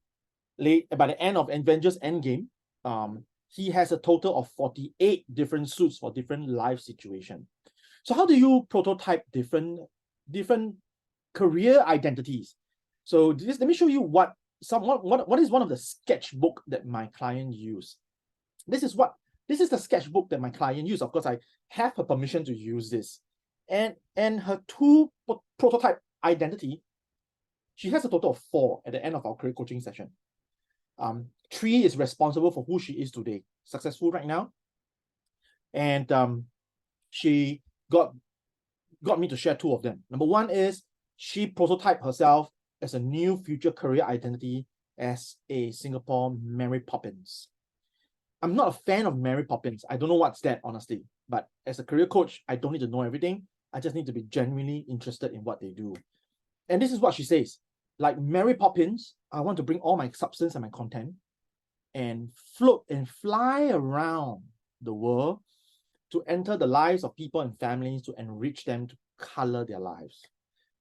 by the end of Avengers Endgame, he has a total of 48 different suits for different life situations. So how do you prototype different career identities? So let me show you what is one of the sketchbook that my client used. This is the sketchbook that my client used. Of course, I have her permission to use this. And her two prototype identity, she has a total of 4 at the end of our career coaching session. 3 is responsible for who she is today, successful right now. And she got me to share 2 of them. Number 1 is she prototyped herself as a new future career identity as a Singapore Mary Poppins. I'm not a fan of Mary Poppins. I don't know what's that, honestly. But as a career coach, I don't need to know everything. I just need to be genuinely interested in what they do. And this is what she says. Like Mary Poppins, I want to bring all my substance and my content and float and fly around the world to enter the lives of people and families, to enrich them, to color their lives.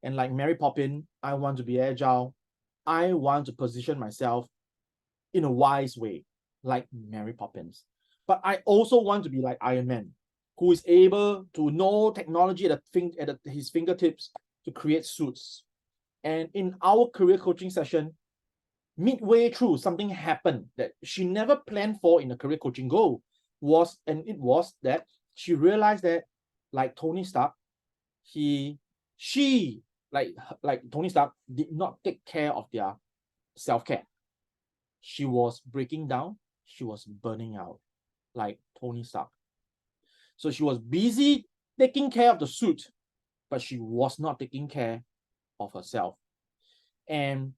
And like Mary Poppins, I want to be agile. I want to position myself in a wise way, like Mary Poppins. But I also want to be like Iron Man, who is able to know technology at his fingertips to create suits. And in our career coaching session, midway through, something happened that she never planned for in a career coaching goal. It was that she realized that, like Tony Stark, like Tony Stark did not take care of their self-care. She was breaking down, she was burning out, like Tony Stark. So she was busy taking care of the suit, but she was not taking care of herself. And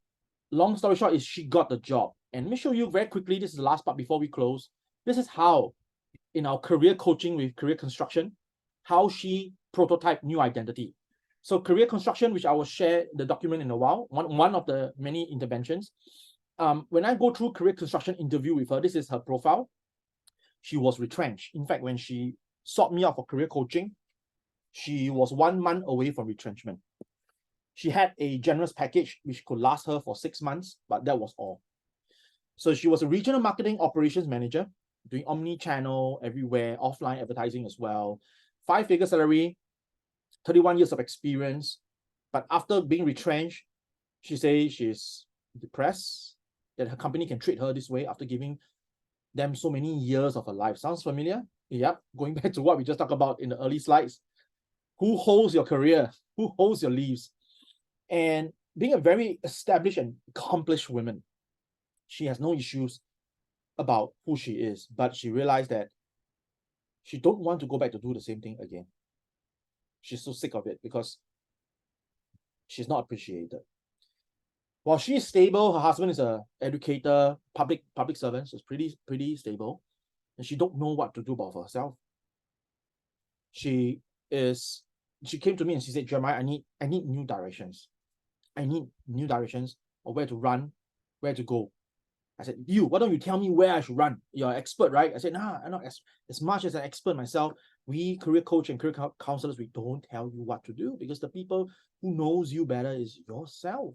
long story short is she got the job. And let me show you very quickly, this is the last part before we close. This is how, in our career coaching with career construction, how she prototyped new identity. So career construction, which I will share the document in a while, one of the many interventions. When I go through career construction interview with her, this is her profile. She was retrenched. In fact, when she sought me out for career coaching, she was 1 month away from retrenchment. She had a generous package which could last her for 6 months, but that was all. So she was a regional marketing operations manager, doing omni-channel everywhere, offline advertising as well. 5-figure salary, 31 years of experience. But after being retrenched, she says she's depressed, that her company can treat her this way after giving them so many years of her life. Sounds familiar? Yep. Going back to what we just talked about in the early slides. Who holds your career? Who holds your leaves? And being a very established and accomplished woman, she has no issues about who she is, but she realized that she don't want to go back to do the same thing again. She's so sick of it because she's not appreciated. While she is stable, her husband is an educator, public servant, so it's pretty stable, and she don't know what to do about herself. She came to me and she said, Jeremiah, I need new directions. I need new directions of where to run, where to go. I said, why don't you tell me where I should run? You're an expert, right? I said, nah, I'm not as much as an expert myself. We career coach and career counselors, we don't tell you what to do because the people who knows you better is yourself.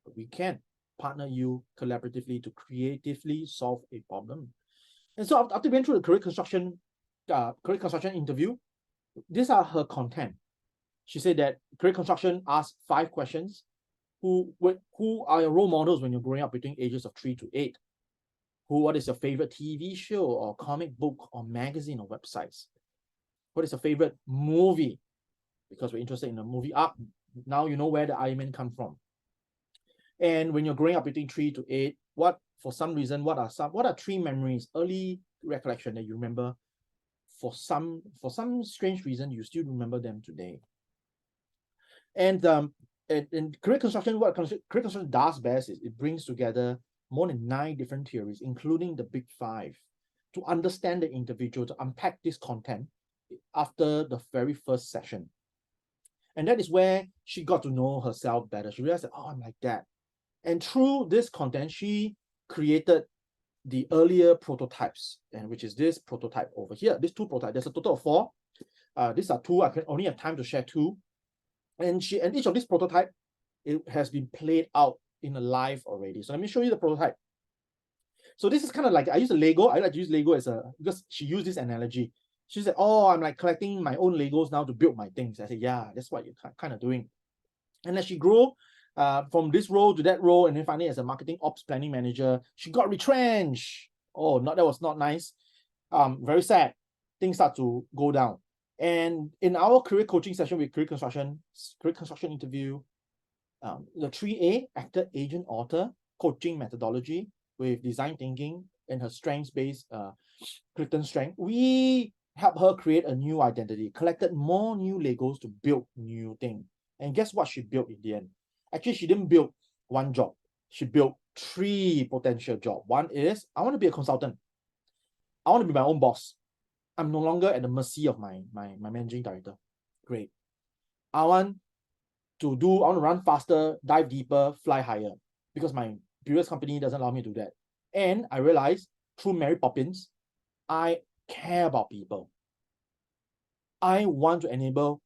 But we can partner you collaboratively to creatively solve a problem. And so after we went through the career construction interview, these are her content. She said that career construction asks 5 questions. Who are your role models when you're growing up between ages of 3 to 8? What is your favorite TV show or comic book or magazine or websites? What is your favorite movie? Because we're interested in the movie up. Now you know where the Iron Man come from. And when you're growing up between 3 to 8, what are 3 memories, early recollection that you remember? For some strange reason, you still remember them today. And in career construction, what career construction does best is it brings together more than 9 different theories, including the big 5, to understand the individual, to unpack this content after the very first session. And that is where she got to know herself better. She realized that, oh, I'm like that. And through this content, she created the earlier prototypes, and which is this prototype over here. These 2 prototypes, there's a total of 4. These are two. I can only have time to share two. And each of these prototype, it has been played out in a live already. So let me show you the prototype. So this is kind of like, I use a Lego. I like to use Lego because she used this analogy. She said, oh, I'm like collecting my own Legos now to build my things. I said, yeah, that's what you're kind of doing. And as she grew from this role to that role, and then finally as a marketing ops planning manager, she got retrenched. Oh, that was not nice. Very sad. Things start to go down. And in our career coaching session with career construction interview, the 3A, actor, agent, author, coaching methodology with design thinking and her strengths-based Clifton strength, we helped her create a new identity, collected more new Legos to build new things. And guess what she built in the end? Actually, she didn't build one job. She built 3 potential jobs. One is, I want to be a consultant. I want to be my own boss. I'm no longer at the mercy of my managing director. Great. I want to run faster, dive deeper, fly higher, because my previous company doesn't allow me to do that. And I realized through Mary Poppins, I care about people. I want to enable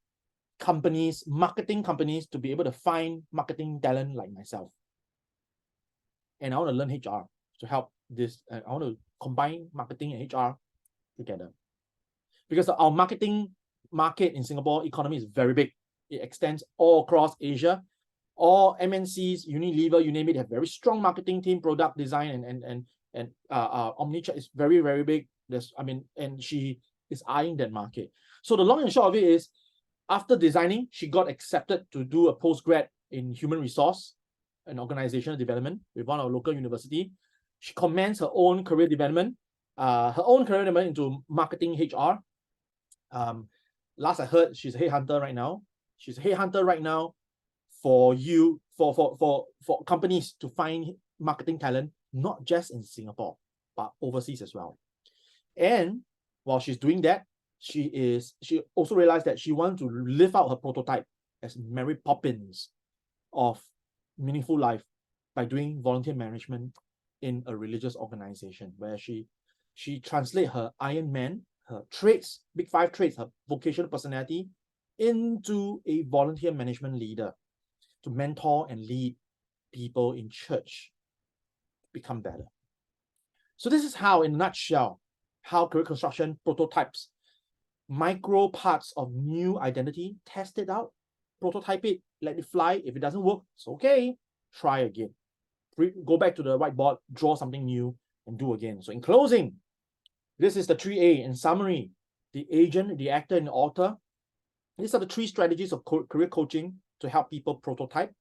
companies, marketing companies, to be able to find marketing talent like myself. And I want to learn HR to help this. I want to combine marketing and HR together. Because our marketing market in Singapore economy is very big. It extends all across Asia. All MNCs, Unilever, you name it, they have very strong marketing team, product design, and omnichannel is very, very big. And she is eyeing that market. So the long and short of it is, after designing, she got accepted to do a postgrad in human resource and organizational development with one of our local university. She commenced her own career development, into marketing HR. Last I heard, she's a headhunter right now. She's a headhunter right now for companies to find marketing talent, not just in Singapore, but overseas as well. And while she's doing that, she also realized that she wants to live out her prototype as Mary Poppins of meaningful life by doing volunteer management in a religious organization, where she translates her Iron Man, her traits, big 5 traits, her vocational personality, into a volunteer management leader to mentor and lead people in church become better. So this is how, in a nutshell, how career construction prototypes micro parts of new identity, test it out, prototype it, let it fly. If it doesn't work, it's okay. Try again. Go back to the whiteboard, draw something new, and do again. So in closing, this is the 3A. In summary, the agent, the actor, and the author. These are the 3 strategies of career coaching to help people prototype.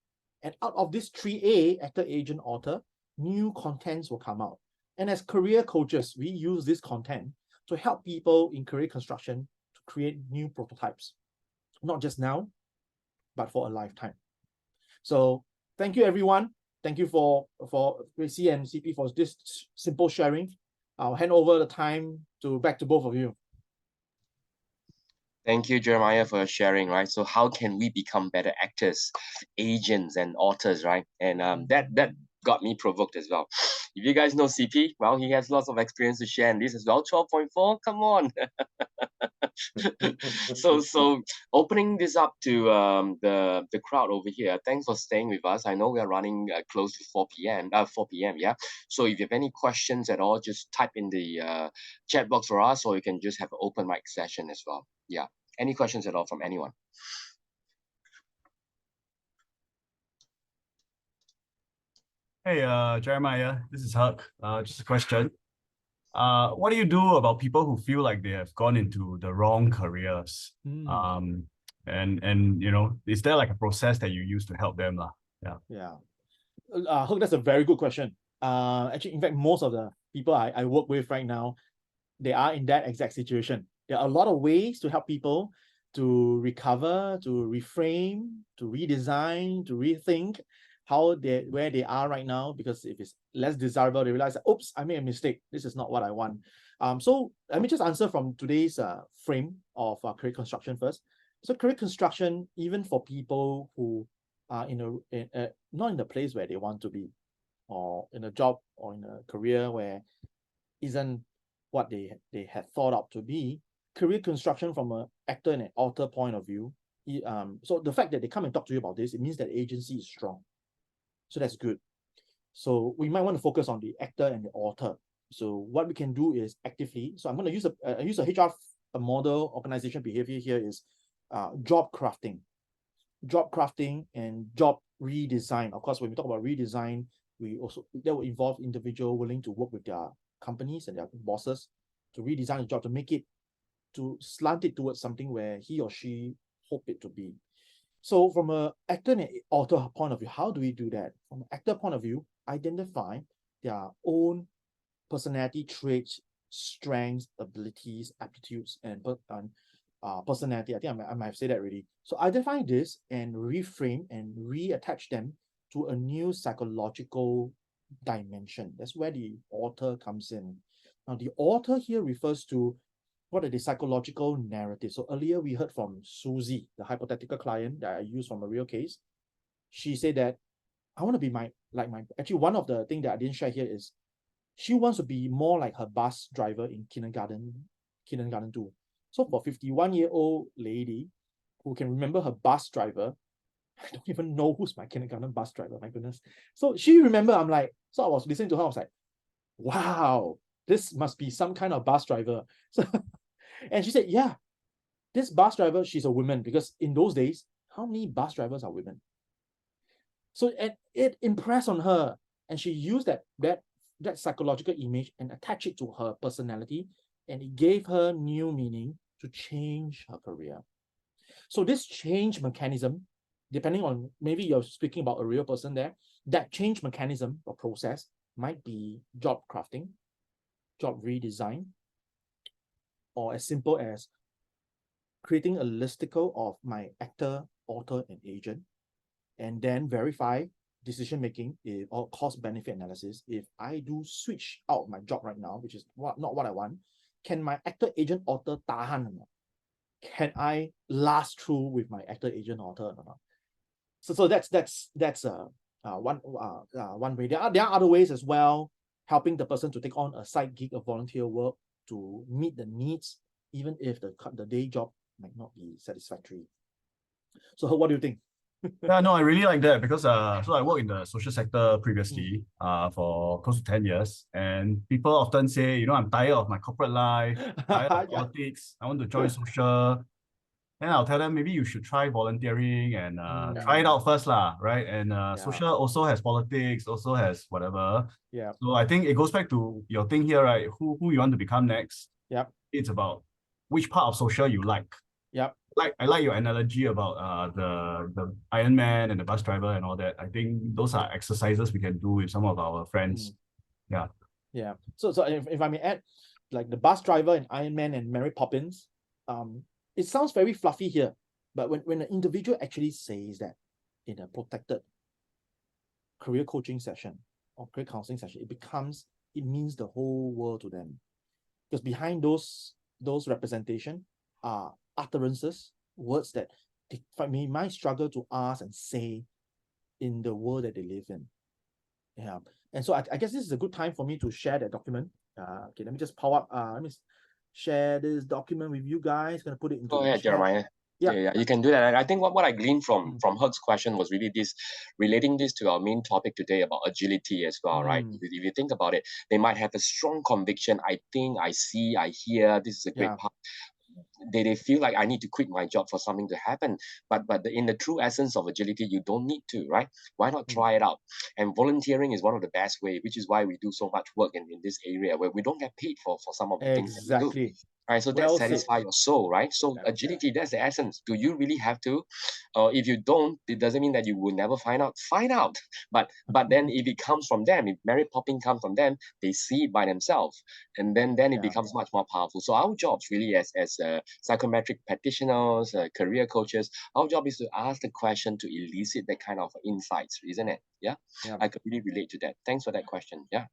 And out of this 3A, actor, agent, author, new contents will come out. And as career coaches, we use this content to help people in career construction to create new prototypes, not just now, but for a lifetime. So thank you, everyone. Thank you for Gracie and CP for this simple sharing. I'll hand over the time back to both of you. Thank you, Jeremiah, for sharing, right? So how can we become better actors, agents, and authors, right? And that got me provoked as well. If you guys know CP, well, he has lots of experience to share in this as well. 12.4, come on. So opening this up to the crowd over here, thanks for staying with us. I know we are running close to 4 p.m. Yeah. So if you have any questions at all, just type in the chat box for us, or you can just have an open mic session as well. Yeah. Any questions at all from anyone? Hey, Jeremiah, this is Huck. Just a question. What do you do about people who feel like they have gone into the wrong careers? And is there like a process that you use to help them? Yeah. Huck, that's a very good question. Actually, in fact, most of the people I work with right now, they are in that exact situation. There are a lot of ways to help people to recover, to reframe, to redesign, to rethink where they are right now, because if it's less desirable, they realize that, oops, I made a mistake. This is not what I want. So let me just answer from today's frame of career construction first. So career construction, even for people who are not in the place where they want to be, or in a job or in a career where isn't what they had thought out to be, career construction from a actor and an author point of view, so the fact that they come and talk to you about this, it means that the agency is strong. So that's good. So we might want to focus on the actor and the author. So what we can do is actively, so I'm going to use a HR model organization behavior here is job crafting. Job crafting and job redesign. Of course, when we talk about redesign, that will involve individual willing to work with their companies and their bosses to redesign the job, to make it, to slant it towards something where he or she hope it to be. So from an actor and author point of view, how do we do that? From an actor point of view, identify their own personality traits, strengths, abilities, aptitudes, and personality. I think I might have said that already. So identify this and reframe and reattach them to a new psychological dimension. That's where the author comes in. Now, the author here refers to what are the psychological narratives. So earlier we heard from Susie, the hypothetical client that I used from a real case. She said that I want to be actually one of the things that I didn't share here is she wants to be more like her bus driver in kindergarten 2. So for 51-year-old lady who can remember her bus driver, I don't even know who's my kindergarten bus driver, my goodness. So she remember, so I was listening to her, I was like, wow, this must be some kind of bus driver. So, and she said, yeah, this bus driver, she's a woman, because in those days, how many bus drivers are women? So it impressed on her, and she used that psychological image and attach it to her personality, and it gave her new meaning to change her career. So this change mechanism, depending on, maybe you're speaking about a real person there, that change mechanism or process might be job crafting, job redesign, or as simple as creating a listicle of my actor, author, and agent, and then verify decision making or cost benefit analysis. If I do switch out my job right now, which is not what I want, can my actor, agent, author tahan or not? Can I last through with my actor, agent, author or not? So that's one way. There are other ways as well, helping the person to take on a side gig of volunteer work to meet the needs, even if the day job might not be satisfactory. So what do you think? Yeah, no, I really like that because so I worked in the social sector previously for close to 10 years, and people often say, you know, I'm tired of my corporate life, tired of Yeah. politics, I want to join social. Then I'll tell them maybe you should try volunteering and try it out first lah, right? And social also has politics, also has whatever. Yeah. So I think it goes back to your thing here, right? Who you want to become next? Yep. It's about which part of social you like. Yep. I like your analogy about the Iron Man and the bus driver and all that. I think those are exercises we can do with some of our friends. Yeah. Yeah. So if I may add, like the bus driver and Iron Man and Mary Poppins, it sounds very fluffy here, but when an individual actually says that in a protected career coaching session or career counseling session, it means the whole world to them. Because behind those representation are utterances, words that they might struggle to ask and say in the world that they live in. Yeah. And so I guess this is a good time for me to share that document. Okay, let me just power up. Let me share this document with you guys. Gonna put it into Go the ahead, chat. Jeremiah. Yeah, you can do that. And I think what I gleaned from Herc's question was really this, relating this to our main topic today about agility as well, right? If you think about it, they might have a strong conviction. I think, I see, I hear, this is a great part. They feel like I need to quit my job for something to happen. But in the true essence of agility, you don't need to, right? Why not try it out? And volunteering is one of the best way, which is why we do so much work in this area where we don't get paid for some of the things that we do. Right, so that satisfies your soul, right? So agility, that's the essence. Do you really have to? If you don't, it doesn't mean that you will never find out. Find out. But then if it comes from them, if Mary Poppins comes from them, they see it by themselves, and then it becomes much more powerful. So our jobs really as psychometric practitioners, career coaches, our job is to ask the question to elicit that kind of insights, isn't it? Yeah. I could really relate to that. Thanks for that question. Yeah.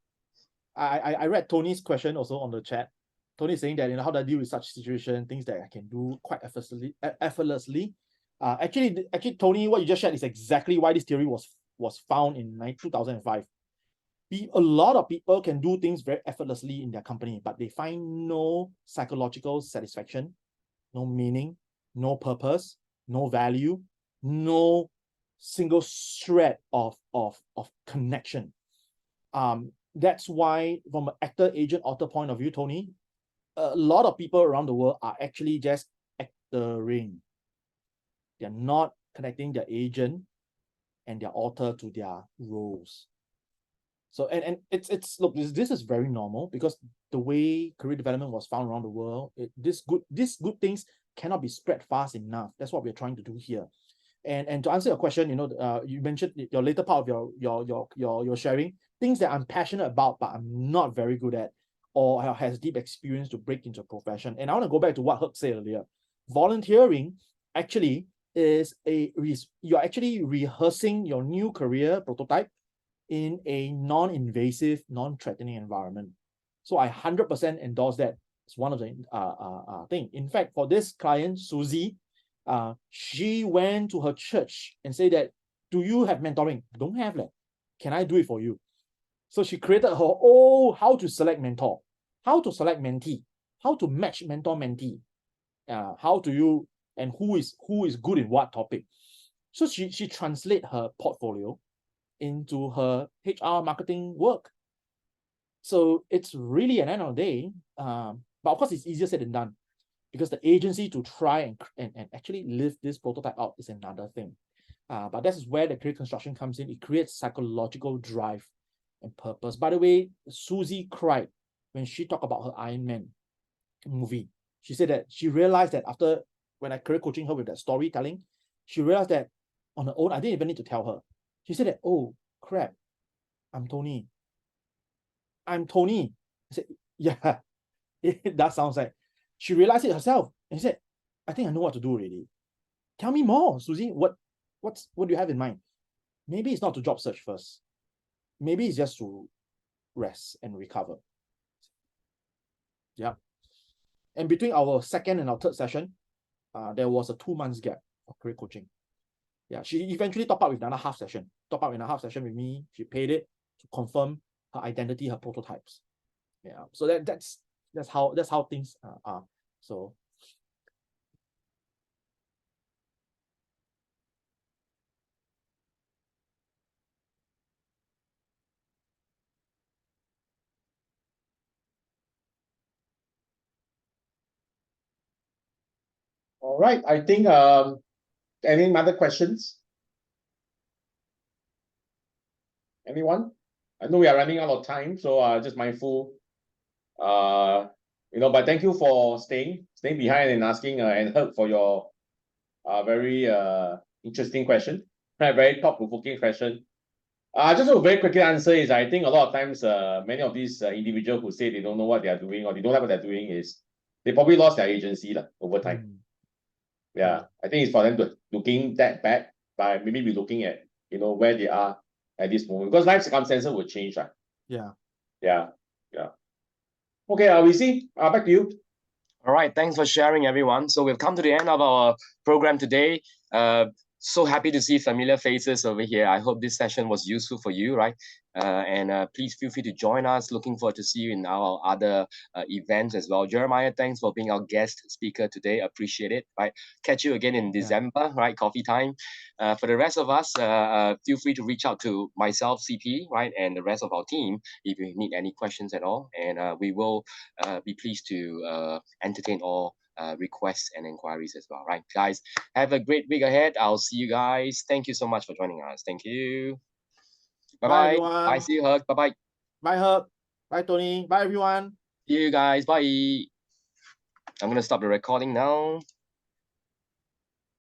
I read Tony's question also on the chat. Tony is saying that, how do I deal with such situation, things that I can do quite effortlessly. Actually, Tony, what you just shared is exactly why this theory was found in 2005. A lot of people can do things very effortlessly in their company, but they find no psychological satisfaction, no meaning, no purpose, no value, no single thread of connection. That's why from an actor, agent, author point of view, Tony, a lot of people around the world are actually just actoring. They're not connecting their agent and their author to their roles. So and it's look, this is very normal because the way career development was found around the world, these good things cannot be spread fast enough. That's what we're trying to do here. And to answer your question, you mentioned your later part of your sharing things that I'm passionate about, but I'm not very good at, or has deep experience to break into a profession. And I want to go back to what Herc said earlier. Volunteering actually is you're actually rehearsing your new career prototype in a non-invasive, non-threatening environment. So I 100% endorse that. It's one of the thing. In fact, for this client, Susie, she went to her church and said that, do you have mentoring? Don't have that. Can I do it for you? So she created her how to select mentor, how to select mentee, how to match mentor-mentee, how do you, and who is good in what topic. So she translate her portfolio into her HR marketing work. So it's really, at the end of the day, but of course it's easier said than done, because the agency to try and actually live this prototype out is another thing. But that's where the career construction comes in. It creates psychological drive and purpose. By the way, Susie cried when she talked about her Iron Man movie. She said that she realized that after, when I career coaching her with that storytelling, she realized that on her own, I didn't even need to tell her. She said that, oh crap, I'm Tony. I said, yeah, that sounds like. She realized it herself and she said, I think I know what to do already. Tell me more, Susie. What do you have in mind? Maybe it's not to job search first. Maybe it's just to rest and recover. Yeah. And between our second and our third session, there was a 2 months gap of career coaching. Yeah, she eventually top up with another half session. Top up in a half session with me. She paid it to confirm her identity, her prototypes. Yeah. So that's how things are. So All right. I think any other questions? Anyone? I know we are running out of time, so just mindful. But thank you for staying behind and asking and help for your very interesting question. A very thought-provoking question. Just a very quickly answer is, I think a lot of times many of these individuals who say they don't know what they are doing or they don't know what they're doing is they probably lost their agency over time. Yeah, I think it's for them to gain that back by maybe be looking at where they are at this moment, because life circumstances will change. yeah. Okay, we see. Back to you. All right, thanks for sharing, everyone. So we've come to the end of our program today. So happy to see familiar faces over here. I hope this session was useful for you, right? And please feel free to join us. Looking forward to see you in our other events as well. Jeremiah, thanks for being our guest speaker today. Appreciate it, right? Catch you again in December, right? Coffee time. For the rest of us, feel free to reach out to myself, CP, right? And the rest of our team if you need any questions at all. And we will be pleased to entertain all requests and inquiries as well, right? Guys, have a great week ahead. I'll see you guys. Thank you so much for joining us. Thank you. Bye-bye. Everyone. Bye. See you, Herc. Bye-bye. Bye, Herc. Bye, Tony. Bye, everyone. See you guys. Bye. I'm going to stop the recording now.